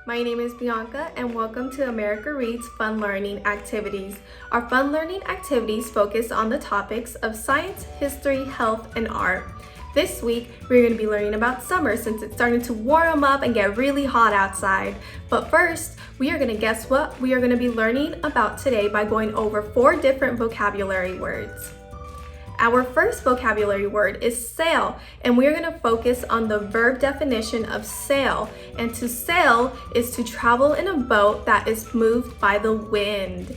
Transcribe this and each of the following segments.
My name is Bianca and welcome to America Reads Fun Learning Activities. Our fun learning activities focus on the topics of science, history, health, and art. This week, we're going to be learning about summer since it's starting to warm up and get really hot outside. But first, we are going to guess what we are going to be learning about today by going over 4 different vocabulary words. Our first vocabulary word is sail, and we're going to focus on the verb definition of sail. And to sail is to travel in a boat that is moved by the wind.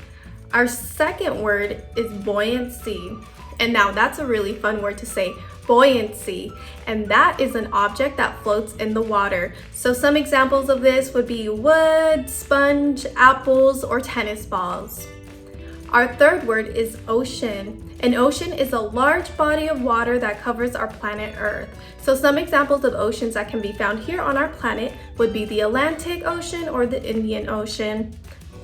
Our second word is buoyancy. And now that's a really fun word to say, buoyancy. And that is an object that floats in the water. So some examples of this would be wood, sponge, apples, or tennis balls. Our third word is ocean. An ocean is a large body of water that covers our planet Earth. So some examples of oceans that can be found here on our planet would be the Atlantic Ocean or the Indian Ocean.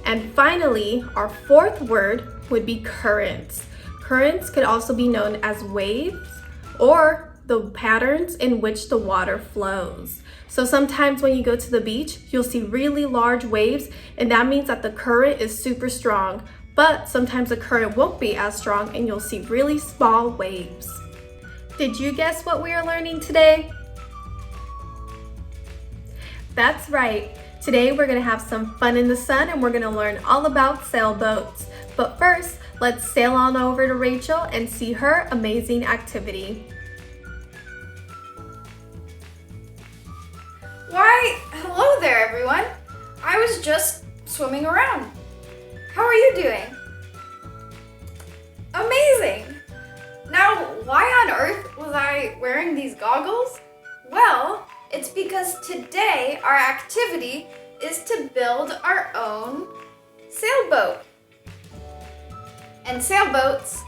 And finally, our fourth word would be currents. Currents could also be known as waves or the patterns in which the water flows. So sometimes when you go to the beach, you'll see really large waves, and that means that the current is super strong. But sometimes the current won't be as strong and you'll see really small waves. Did you guess what we are learning today? That's right. Today we're going to have some fun in the sun and we're going to learn all about sailboats. But first, let's sail on over to Rachel and see her amazing activity. Why, hello there everyone. I was just swimming around. How are you doing? Amazing! Now, why on earth was I wearing these goggles? Well, it's because today our activity is to build our own sailboat. And sailboats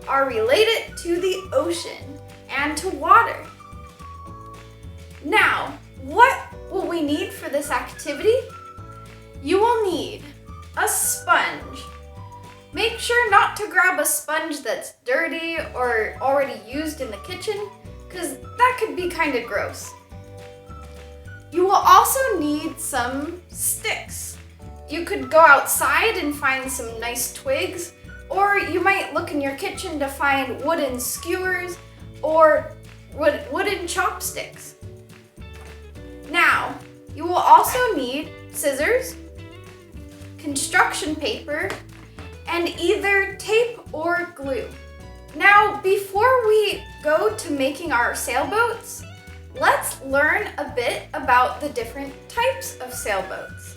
are related to the ocean and to water. Now, what will we need for this activity? You will need a sponge. Make sure not to grab a sponge that's dirty or already used in the kitchen, because that could be kind of gross. You will also need some sticks. You could go outside and find some nice twigs, or you might look in your kitchen to find wooden skewers or wooden chopsticks. Now, you will also need scissors, construction paper, and either tape or glue. Now, before we go to making our sailboats, let's learn a bit about the different types of sailboats.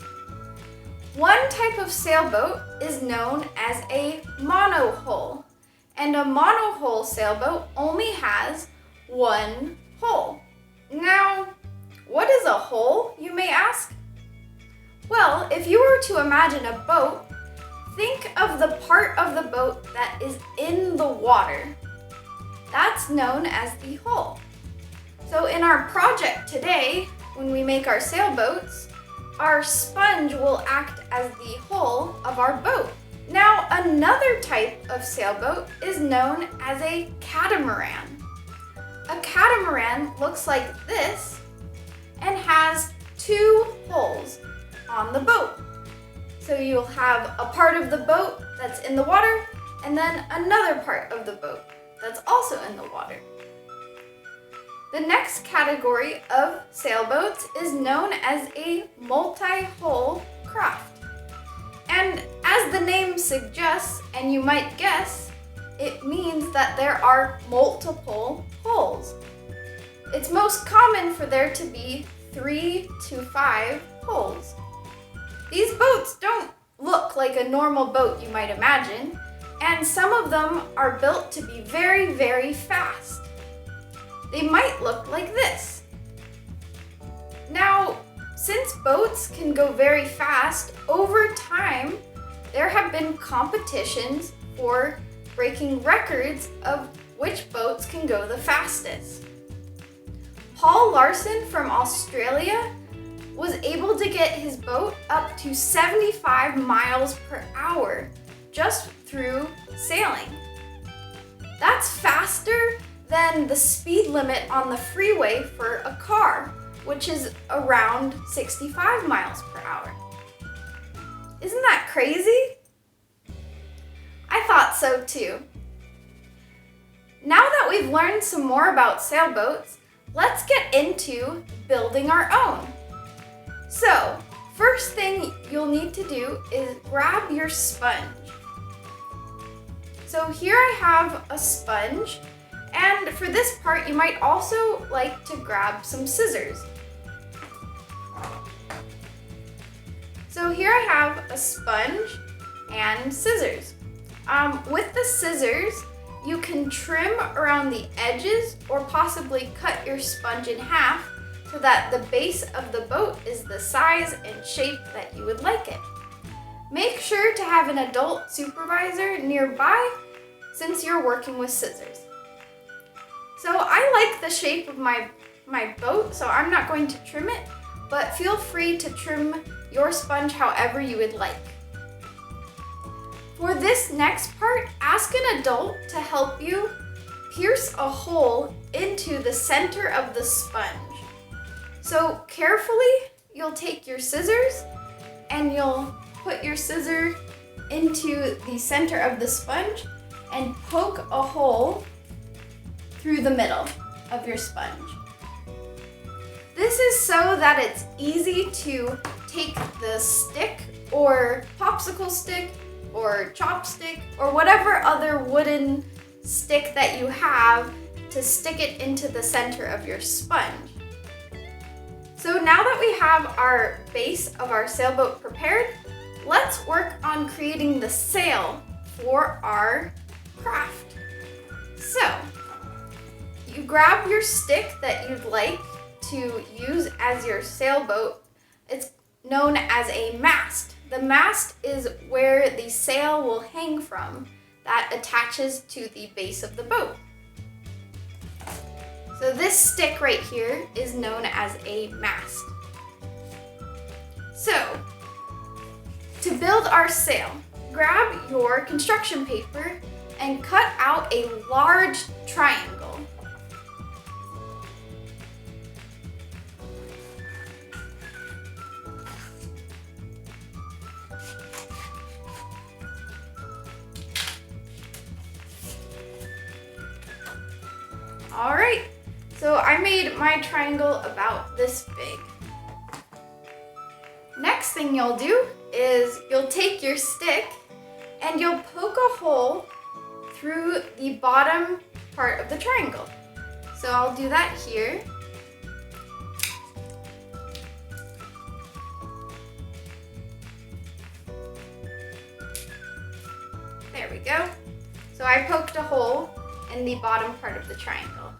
One type of sailboat is known as a monohull, and a monohull sailboat only has one hull. Now, what is a hull, you may ask? Well, if you were to imagine a boat, think of the part of the boat that is in the water. That's known as the hull. So in our project today, when we make our sailboats, our sponge will act as the hull of our boat. Now, another type of sailboat is known as a catamaran. A catamaran looks like this and has 2 hulls on the boat. So you'll have a part of the boat that's in the water and then another part of the boat that's also in the water. The next category of sailboats is known as a multi-hull craft. And as the name suggests, and you might guess, it means that there are multiple hulls. It's most common for there to be 3 to 5 hulls. These boats don't look like a normal boat you might imagine, and some of them are built to be very, very fast. They might look like this. Now, since boats can go very fast, over time, there have been competitions for breaking records of which boats can go the fastest. Paul Larson from Australia was able to get his boat up to 75 miles per hour just through sailing. That's faster than the speed limit on the freeway for a car, which is around 65 miles per hour. Isn't that crazy? I thought so too. Now that we've learned some more about sailboats, let's get into building our own. So, first thing you'll need to do is grab your sponge. So here I have a sponge, and for this part you might also like to grab some scissors. So here I have a sponge and scissors. With the scissors, you can trim around the edges or possibly cut your sponge in half so that the base of the boat is the size and shape that you would like it. Make sure to have an adult supervisor nearby since you're working with scissors. So I like the shape of my boat, so I'm not going to trim it, but feel free to trim your sponge however you would like. For this next part, ask an adult to help you pierce a hole into the center of the sponge. So carefully, you'll take your scissors and you'll put your scissor into the center of the sponge and poke a hole through the middle of your sponge. This is so that it's easy to take the stick or popsicle stick or chopstick or whatever other wooden stick that you have to stick it into the center of your sponge. So now that we have our base of our sailboat prepared, let's work on creating the sail for our craft. So, you grab your stick that you'd like to use as your sailboat. It's known as a mast. The mast is where the sail will hang from that attaches to the base of the boat. So this stick right here is known as a mast. So, to build our sail, grab your construction paper and cut out a large triangle. All right, so I made my triangle about this big. Next thing you'll do is you'll take your stick and you'll poke a hole through the bottom part of the triangle. So I'll do that here. There we go. So I poked a hole in the bottom part of the triangle.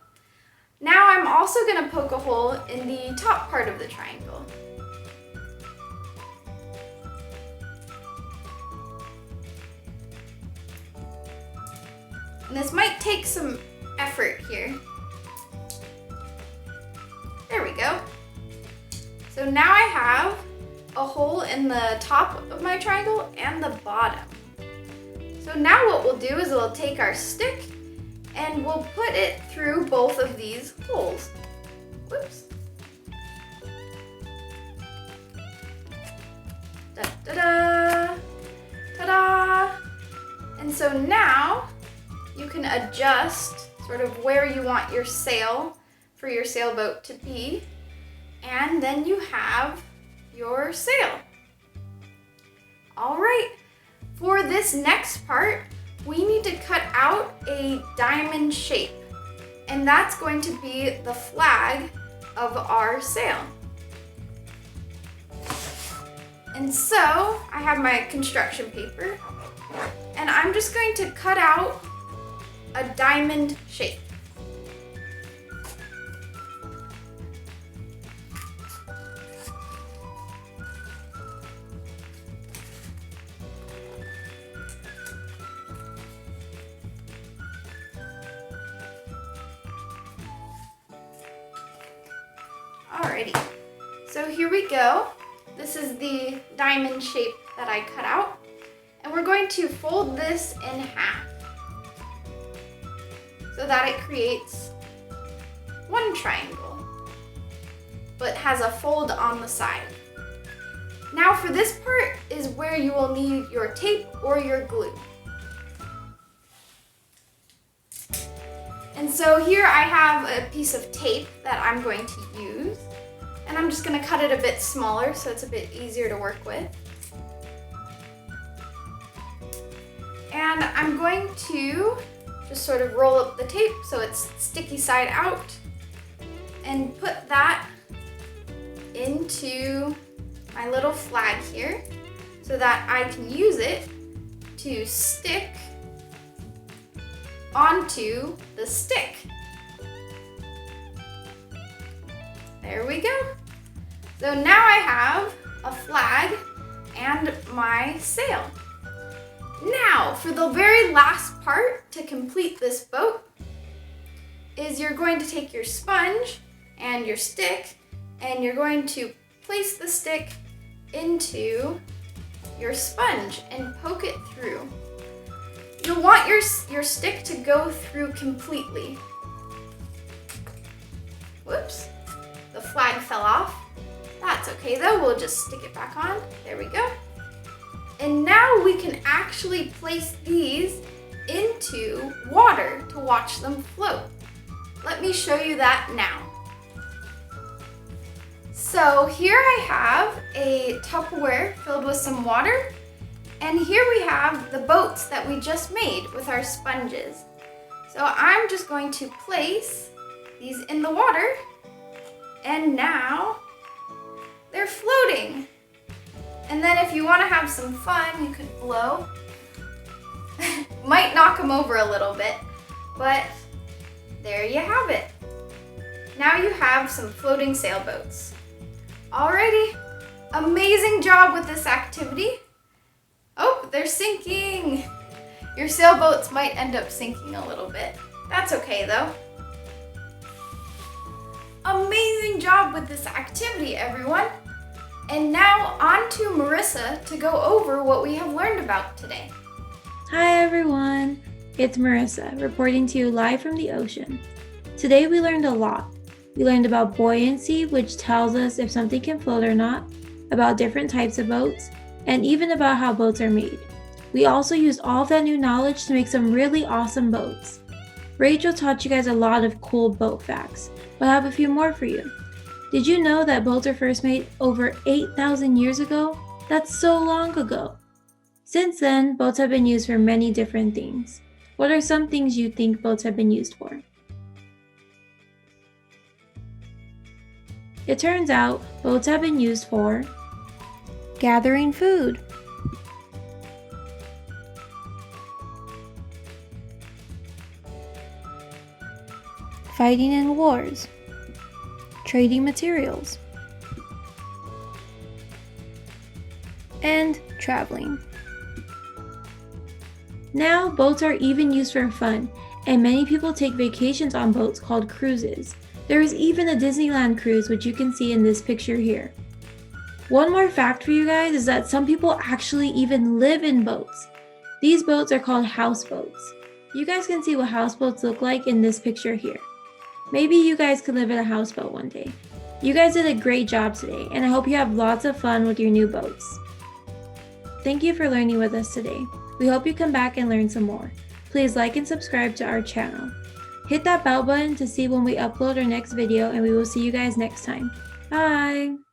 Now I'm also going to poke a hole in the top part of the triangle. And this might take some effort here. There we go. So now I have a hole in the top of my triangle and the bottom. So now what we'll do is we'll take our stick and we'll put it through both of these holes. Whoops. Da-da-da, ta-da! And so now you can adjust sort of where you want your sail for your sailboat to be, and then you have your sail. All right, for this next part, we need to cut out a diamond shape, and that's going to be the flag of our sail. And so I have my construction paper, and I'm just going to cut out a diamond shape. Alrighty, so here we go. This is the diamond shape that I cut out, and we're going to fold this in half so that it creates one triangle. but has a fold on the side. Now for this part is where you will need your tape or your glue. And so here I have a piece of tape that I'm going to use. And I'm just going to cut it a bit smaller so it's a bit easier to work with. And I'm going to just sort of roll up the tape so it's sticky side out and put that into my little flag here so that I can use it to stick onto the stick. There we go. So now I have a flag and my sail. Now, for the very last part to complete this boat is you're going to take your sponge and your stick and you're going to place the stick into your sponge and poke it through. You'll want your stick to go through completely. Whoops, the flag fell off. That's okay though, we'll just stick it back on. There we go. And now we can actually place these into water to watch them float. Let me show you that now. So here I have a Tupperware filled with some water, and here we have the boats that we just made with our sponges. So I'm just going to place these in the water, and now they're floating. And then if you want to have some fun, you could blow. Might knock them over a little bit, but there you have it. Now you have some floating sailboats. Alrighty, amazing job with this activity. Oh, they're sinking. Your sailboats might end up sinking a little bit. That's okay though. Amazing job with this activity, everyone. And now on to Marissa to go over what we have learned about today. Hi everyone, it's Marissa reporting to you live from the ocean. Today we learned a lot. We learned about buoyancy, which tells us if something can float or not, about different types of boats, and even about how boats are made. We also used all of that new knowledge to make some really awesome boats. Rachel taught you guys a lot of cool boat facts, but I have a few more for you. Did you know that boats were first made over 8,000 years ago? That's so long ago. Since then, boats have been used for many different things. What are some things you think boats have been used for? It turns out boats have been used for gathering food, fighting in wars, trading materials, and traveling. Now, boats are even used for fun, and many people take vacations on boats called cruises. There is even a Disneyland cruise, which you can see in this picture here. One more fact for you guys is that some people actually even live in boats. These boats are called houseboats. You guys can see what houseboats look like in this picture here. Maybe you guys could live in a houseboat one day. You guys did a great job today, and I hope you have lots of fun with your new boats. Thank you for learning with us today. We hope you come back and learn some more. Please like and subscribe to our channel. Hit that bell button to see when we upload our next video, and we will see you guys next time. Bye!